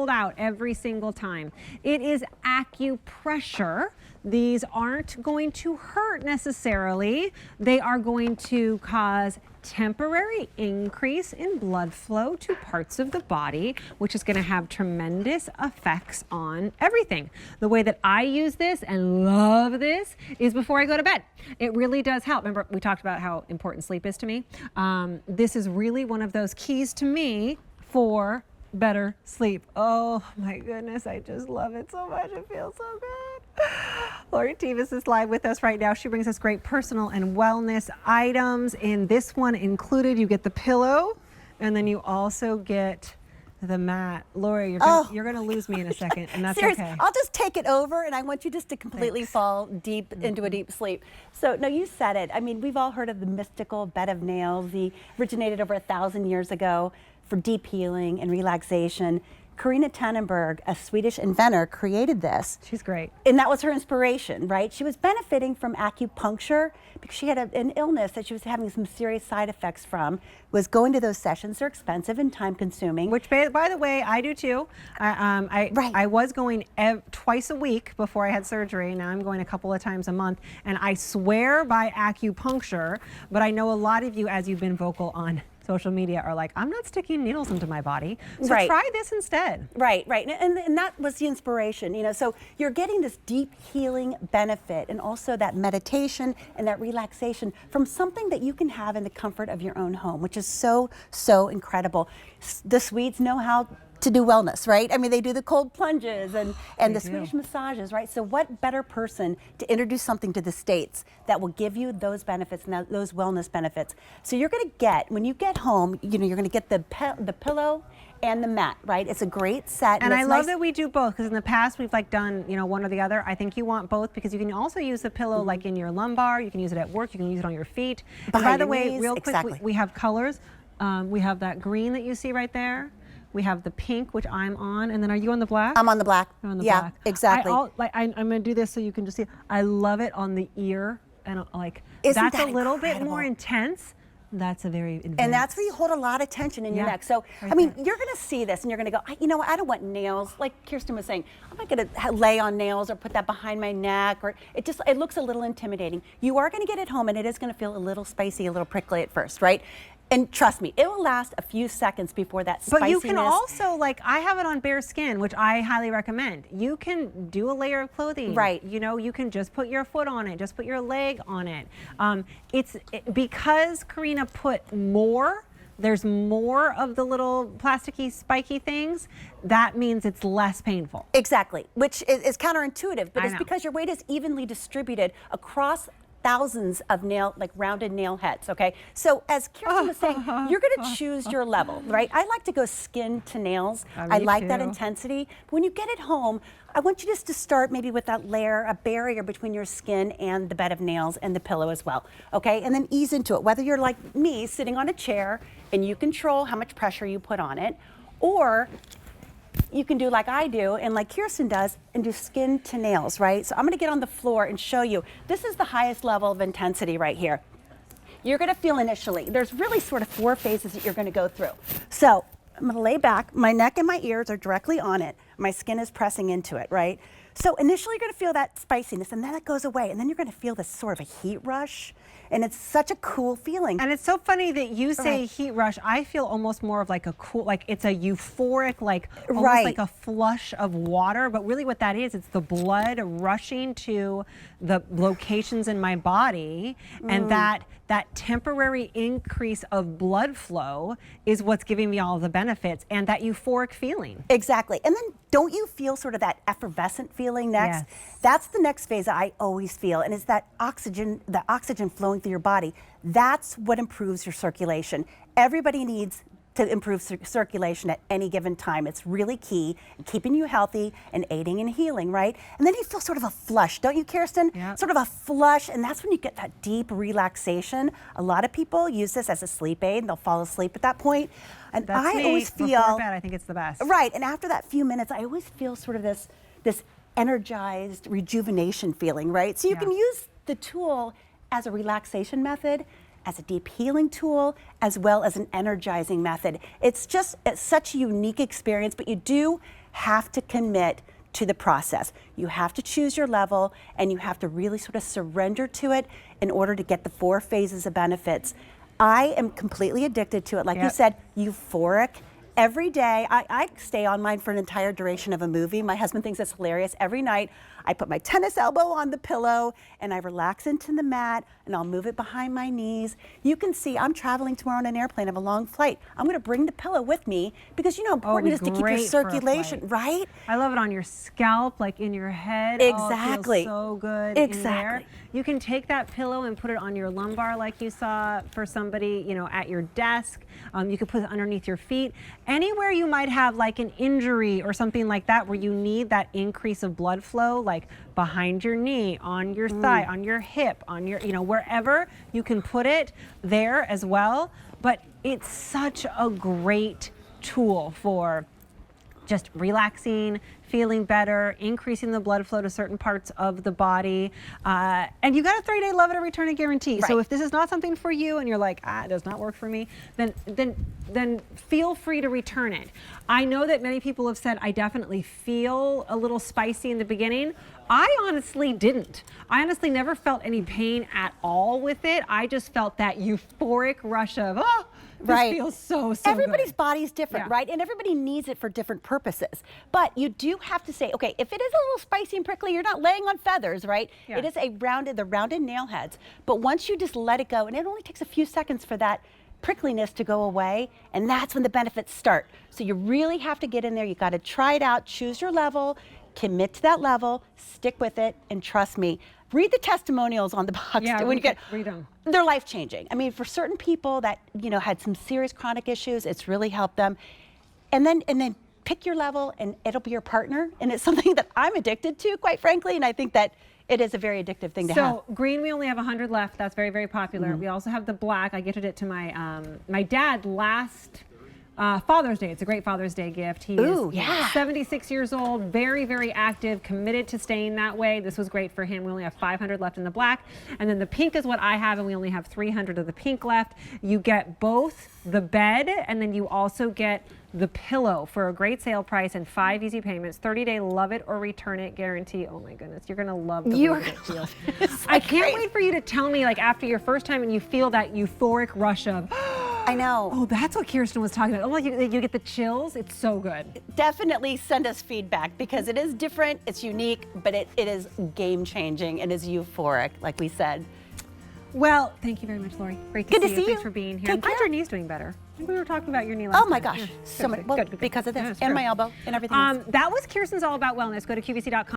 sold out every single time. It is acupressure. These aren't going to hurt necessarily. They are going to cause temporary increase in blood flow to parts of the body, which is going to have tremendous effects on everything. The way that I use this and love this is before I go to bed. It really does help. Remember, we talked about how important sleep is to me. This is really one of those keys to me for better sleep. Oh my goodness, I just love it so much. It feels so good. Lori Tevis is live with us right now. She brings us great personal and wellness items. In this one included, you get the pillow, and then you also get the mat. Lori, you're gonna lose me in a second, and that's Seriously, okay. I'll just take it over, and I want you just to completely fall deep into a deep sleep. So, no, you said it. I mean, we've all heard of the mystical bed of nails. The originated over 1,000 years ago for deep healing and relaxation. Carina Tannenberg, a Swedish inventor, created this. She's great. And that was her inspiration, right? She was benefiting from acupuncture because she had an illness that she was having some serious side effects from, was going to those sessions. They're expensive and time consuming. Which, by the way, I do too. I was going twice a week before I had surgery. Now I'm going a couple of times a month. And I swear by acupuncture, but I know a lot of you, as you've been vocal on social media, are like, I'm not sticking needles into my body, so try this instead. Right. And that was the inspiration, you know, so you're getting this deep healing benefit and also that meditation and that relaxation from something that you can have in the comfort of your own home, which is so incredible. The Swedes know how to do wellness, right? I mean, they do the cold plunges and the Swedish massages, right? So what better person to introduce something to the States that will give you those benefits and those wellness benefits. So you're gonna get, when you get home, you know, you're gonna get the pillow and the mat, right? It's a great set. And I love that we do both, because in the past we've like done, you know, one or the other. I think you want both, because you can also use the pillow like in your lumbar, you can use it at work, you can use it on your feet. And by the way, real quick, we have colors. We have that green that you see right there. We have the pink, which I'm on, and then are you on the black? I'm on the black. You're on the black. Black. Exactly. I'm gonna do this so you can just see. I love it on the ear, and like Isn't that's that a little incredible? bit more intense. That's a very advanced. And that's where you hold a lot of tension in your neck. So, I mean, you're going to see this and you're going to go, you know what, I don't want nails. Like Kirsten was saying, I'm not going to lay on nails or put that behind my neck, or it looks a little intimidating. You are going to get it home and it is going to feel a little spicy, a little prickly at first, right? And trust me, it will last a few seconds before that spiciness. But you can also, like, I have it on bare skin, which I highly recommend. You can do a layer of clothing. Right. You know, you can just put your foot on it, just put your leg on it. Because Carina put more, there's more of the little plasticky, spiky things, that means it's less painful. Exactly, which is counterintuitive, but it's know. because your weight is evenly distributed across thousands of rounded nail heads, okay? So as Kirsten was saying, you're gonna choose your level, right? I like to go skin to nails. I like that intensity. But when you get it home, I want you just to start maybe with that layer, a barrier between your skin and the bed of nails and the pillow as well, okay? And then ease into it, whether you're like me, sitting on a chair and you control how much pressure you put on it, or you can do like I do and like Kirsten does and do skin to nails, right? So I'm gonna get on the floor and show you. This is the highest level of intensity right here. You're gonna feel initially, there's really sort of 4 phases that you're gonna go through. So I'm gonna lay back, my neck and my ears are directly on it. My skin is pressing into it, right? So initially you're gonna feel that spiciness and then it goes away and then you're gonna feel this sort of a heat rush. And it's such a cool feeling. And it's so funny that you say heat rush. I feel almost more of like a cool, like it's a euphoric, like almost like a flush of water. But really what that is, it's the blood rushing to the locations in my body. And that temporary increase of blood flow is what's giving me all the benefits and that euphoric feeling. Exactly. And then don't you feel sort of that effervescent feeling next? Yes. That's the next phase that I always feel, and it's that oxygen, the oxygen flowing through your body. That's what improves your circulation. Everybody needs to improve circulation at any given time. It's really key in keeping you healthy and aiding in healing, right? And then you feel sort of a flush, don't you, Kirsten? Yep. Sort of a flush, and that's when you get that deep relaxation. A lot of people use this as a sleep aid, and they'll fall asleep at that point. And That's I always feel before bed, I think it's the best. Right, and after that few minutes, I always feel sort of this energized rejuvenation feeling, right? So you can use the tool as a relaxation method, as a deep healing tool, as well as an energizing method. It's such a unique experience, but you do have to commit to the process. You have to choose your level, and you have to really sort of surrender to it in order to get the 4 phases of benefits. I am completely addicted to it. Like you said, euphoric. Every day, I stay on mine for an entire duration of a movie. My husband thinks it's hilarious. Every night, I put my tennis elbow on the pillow and I relax into the mat and I'll move it behind my knees. You can see I'm traveling tomorrow on an airplane. I have a long flight. I'm going to bring the pillow with me because you know how important it is to keep your circulation, right? I love it on your scalp, like in your head. Exactly. Oh, it feels so good in there. You can take that pillow and put it on your lumbar like you saw for somebody, you know, at your desk. You could put it underneath your feet. Anywhere you might have like an injury or something like that where you need that increase of blood flow, like behind your knee, on your thigh, on your hip, on your, you know, wherever you can put it there as well. But it's such a great tool for just relaxing, feeling better, increasing the blood flow to certain parts of the body. And you got a 30-day love it or return it guarantee. Right. So if this is not something for you and you're like, it does not work for me, then feel free to return it. I know that many people have said, I definitely feel a little spicy in the beginning. I honestly didn't. I honestly never felt any pain at all with it. I just felt that euphoric rush of, this feels so Everybody's good. body's different, right? And everybody needs it for different purposes. But you do have to say, okay, if it is a little spicy and prickly, you're not laying on feathers, right? Yeah. It is the rounded nail heads. But once you just let it go, and it only takes a few seconds for that prickliness to go away, and that's when the benefits start. So you really have to get in there. You got to try it out, choose your level, commit to that level, stick with it, and trust me, read the testimonials on the box. Yeah, when read them. They're life-changing. I mean, for certain people that, you know, had some serious chronic issues, it's really helped them. And then pick your level, and it'll be your partner. And it's something that I'm addicted to, quite frankly, and I think that it is a very addictive thing to have. So green, we only have 100 left. That's very, very popular. We also have the black. I gifted it to my my dad last Father's Day. It's a great Father's Day gift. He is 76 years old, very, very active, committed to staying that way. This was great for him. We only have 500 left in the black. And then the pink is what I have, and we only have 300 of the pink left. You get both the bed, and then you also get the pillow for a great sale price and 5 easy payments, 30-day love it or return it guarantee. Oh my goodness, you're gonna love the way that it feels. I can't wait for you to tell me, like after your first time and you feel that euphoric rush of, I know. oh, that's what Kirsten was talking about. Oh, like you get the chills. It's so good. Definitely send us feedback because it is different, it's unique, but it is game-changing and is euphoric, like we said. Well, thank you very much, Lori. Great to Good see to you. see Thanks you. for being here. Take I'm glad care. your knee's doing better. I think we were talking about your knee last Oh my time. gosh, Yeah. so much. Well, Good. because of this Yeah, it's and true. my elbow and everything else. That was Kirsten's All About Wellness. Go to QVC.com.